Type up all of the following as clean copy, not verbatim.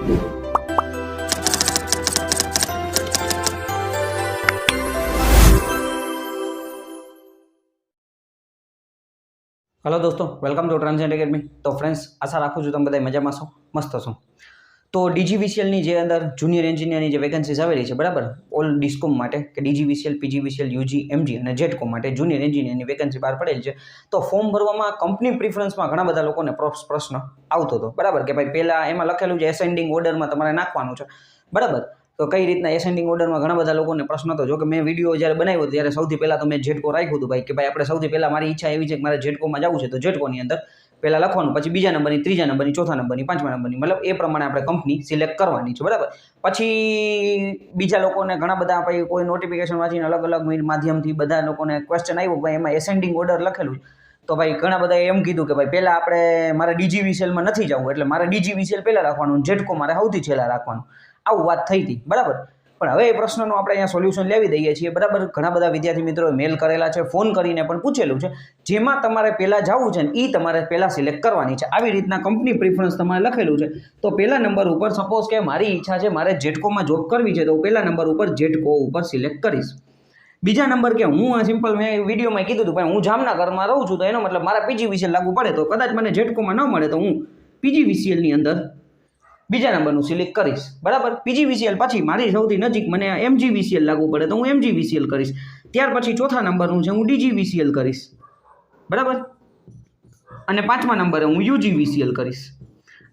Hello दोस्तों, welcome to ट्रांजेंट academy. तो friends, आशा राखું છું તમે બધા મજામાં છો, મસ્ત છો। તો ડીજીવીસીએલની જે અંદર જુનિયર એન્જિનિયરની જે વેકેન્સીઝ આવેલી છે, બરાબર, ઓલ ડિસ્કોમ માટે કે ડીજીવીસીએલ, પીજીવીસીએલ, યુજી, એમજી અને જેટકો માટે જુનિયર એન્જિનિયરની વેકેન્સી બહાર પડેલ છે। તો ફોર્મ ભરવામાં કંપની પ્રિફરન્સમાં ઘણા બધા લોકોને પ્રશ્ન આવતો હતો, બરાબર, કે ભાઈ પહેલાં એમાં લખેલું છે એસેન્ડિંગ ઓર્ડરમાં તમારે નાખવાનું છે, બરાબર। તો કઈ રીતના એસેન્ડિંગ ઓર્ડરમાં ઘણા બધા લોકોને પ્રશ્ન હતો। જો કે મેં વિડીયો જ્યારે બનાવ્યો ત્યારે સૌથી પહેલાં તો મેં જેટકો રાખ્યું હતું ભાઈ, કે ભાઈ આપણે સૌથી પહેલાં મારી ઈચ્છા એવી છે કે મારે જેટકોમાં જવું છે, તો જેટકોની અંદર પહેલાં લખવાનું, પછી બીજા નંબરની, ત્રીજા નંબરની, ચોથા નંબરની, પાંચમા નંબરની, મતલબ એ પ્રમાણે આપણે કંપની સિલેક્ટ કરવાની છે, બરાબર। પછી બીજા લોકોને ઘણા બધા ભાઈ કોઈ નોટિફિકેશન વાંચીને અલગ અલગ માધ્યમથી બધા લોકોને ક્વેશ્ચન આવ્યો, ભાઈ એમાં એસેન્ડિંગ ઓર્ડર લખેલું છે, તો ભાઈ ઘણા બધા એમ કીધું કે ભાઈ પહેલાં આપણે મારે ડીજીવીસીએલમાં નથી જવું, એટલે મારે ડીજીવીસીએલ પહેલાં રાખવાનું, જેટકો મારે સૌથી છેલ્લા રાખવાનું, આવું વાત થઈ હતી, બરાબર। પણ હવે એ પ્રશ્નનું આપણે અહીંયા સોલ્યુશન લેવી દઈએ છીએ, બરાબર। ઘણા બધા વિદ્યાર્થી મિત્રોએ મેલ કરેલા છે, ફોન કરીને પણ પૂછેલું છે, જેમાં તમારે પહેલાં જવું છે ને એ તમારે પહેલાં સિલેક્ટ કરવાની છે। આવી રીતના કંપની પ્રિફરન્સ તમારે લખેલું છે, તો પહેલા નંબર ઉપર સપોઝ કે મારી ઈચ્છા છે મારે જેટકોમાં જોબ કરવી છે, તો પહેલા નંબર ઉપર જેટકો ઉપર સિલેક્ટ કરીશ। બીજા નંબર કે હું આ સિમ્પલ મેં વિડીયોમાં કીધું હતું ભાઈ હું જામનગરમાં રહું છું, તો એનો મતલબ મારા પીજીવીસીએલ લાગુ પડે, તો કદાચ મને જેટકોમાં ન મળે તો હું પીજીવીસીએલની અંદર બીજા નંબરનું સિલેક્ટ કરીશ, બરાબર। પીજીવીસીએલ પછી મારી સૌથી નજીક મને એમજીવીસીએલ લાગુ પડે તો હું એમજીવીસીએલ કરીશ, ત્યાર પછી ચોથા નંબરનું છે હું ડીજીવીસીએલ કરીશ, બરાબર, અને પાંચમા નંબરે હું યુજીવીસીએલ કરીશ।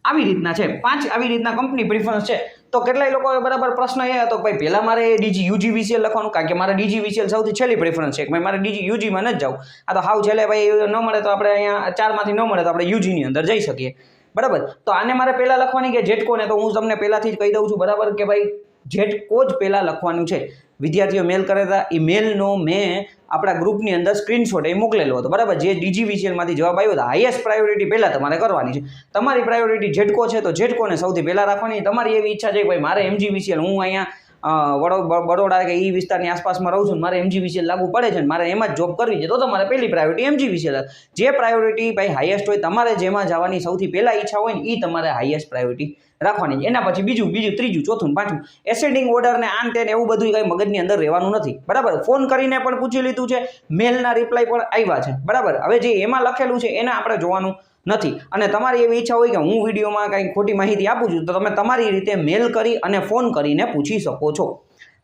આવી રીતના છે, આવી રીતના કંપની પ્રિફરન્સ છે। તો કેટલાય લોકો બરાબર પ્રશ્ન એ હતો કે ભાઈ પહેલાં મારે યુજીવીસીએલ લખવાનું, કારણ કે મારે ડીજીવીસીએલ સૌથી છેલ્લી પ્રિફરન્સ છે, કે ભાઈ મારે યુજીમાં ન જ જવું, આ તો હાવ છેલ્લે ભાઈ ન મળે તો આપણે અહીંયા ચારમાંથી ન મળે તો આપણે યુજીની અંદર જઈ શકીએ, બરાબર। તો આને મારે પહેલાં લખવાની કે જેટકોને, તો હું તમને પહેલાંથી જ કહી દઉં છું, બરાબર, કે ભાઈ જેટકો જ પહેલાં લખવાનું છે। વિદ્યાર્થીઓ મેલ કરે હતા, એ મેલનો મેં આપણા ગ્રુપની અંદર સ્ક્રીનશોટ એ મોકલેલો હતો, બરાબર। જે ડીજીવીસીએલમાંથી જવાબ આવ્યો હતો, હાઈએસ્ટ પ્રાયોરિટી પહેલાં તમારે કરવાની છે। તમારી પ્રાયોરિટી જેટકો છે તો જેટકોને સૌથી પહેલાં રાખવાની। તમારી એવી ઈચ્છા છે કે ભાઈ મારે એમજીવીસીએલ, હું અહીંયા બરોડા કે એ વિસ્તારની આસપાસમાં રહું છું, મારે એમજીવીસીએલ લાગુ પડે છે, મારે એમાં જ જોબ કરવી છે, તો તમારે પહેલી પ્રાયોરિટી એમજીવીસીએલ। જે પ્રાયોરિટી ભાઈ હાઈએસ્ટ હોય, તમારે જેમાં જવાની સૌથી પહેલાં ઈચ્છા હોય ને એ તમારે હાઈએસ્ટ પ્રાયોરિટી રાખવાની છે। એના પછી બીજું, ત્રીજું, ચોથું, પાંચમું એસેન્ડિંગ ઓર્ડર ને આન તેન એવું બધું કંઈ મગજની અંદર રહેવાનું નથી, બરાબર। ફોન કરીને પણ પૂછી લીધું છે, મેલના રિપ્લાય પણ આવ્યા છે, બરાબર। હવે જે એમાં લખેલું છે એને આપણે જોવાનું નથી, અને તમારી એવી ઈચ્છા હોય કે હું વિડીયોમાં કંઈ ખોટી માહિતી આપું છું, તો તમે તમારી રીતે મેલ કરી અને ફોન કરીને પૂછી શકો છો,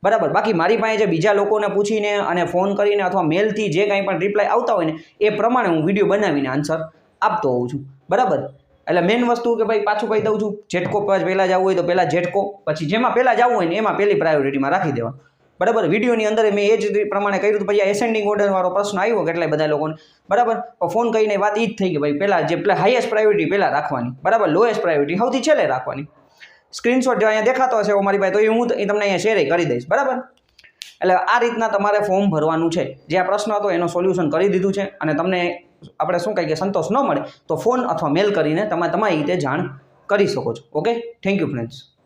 બરાબર। બાકી મારી પાસે જે બીજા લોકોને પૂછીને અને ફોન કરીને અથવા મેલથી જે કાંઈ પણ રિપ્લાય આવતા હોય ને એ પ્રમાણે હું વિડીયો બનાવીને આન્સર આપતો હોઉં છું, બરાબર। એટલે મેઇન વસ્તુ કે ભાઈ પાછું કહી દઉં છું, જેટકો પહેલાં જવું હોય તો પહેલાં જેટકો, પછી જેમાં પહેલાં જવું હોય ને એમાં પહેલી પ્રાયોરિટીમાં રાખી દેવાનું, બરાબર। વિડીયોની અંદર મેં એ જ પ્રમાણે કર્યું હતું। પછી આ એસેન્ડિંગ ઓર્ડરવાળો પ્રશ્ન આવ્યો કેટલાય બધા લોકોને, બરાબર, તો ફોન કરીને વાત એ જ થઈ કે ભાઈ પહેલાં જે હાઈએસ્ટ પ્રાયોરિટી પહેલાં રાખવાની, બરાબર, લોએસ્ટ પ્રાયોરિટી સૌથી છેલ્લે રાખવાની। સ્ક્રીનશોટ જો અહીંયા દેખાતો હશે મારી પાસે, તો એ હું તમને અહીંયા શેર કરી દઈશ, બરાબર। એટલે આ રીતના તમારે ફોર્મ ભરવાનું છે। જે આ પ્રશ્ન હતો એનો સોલ્યુશન કરી દીધું છે, અને તમને આપણે શું કહીએ કે સંતોષ ન મળે તો ફોન અથવા મેલ કરીને તમે તમારી રીતે જાણ કરી શકો છો। Okay, thank you friends.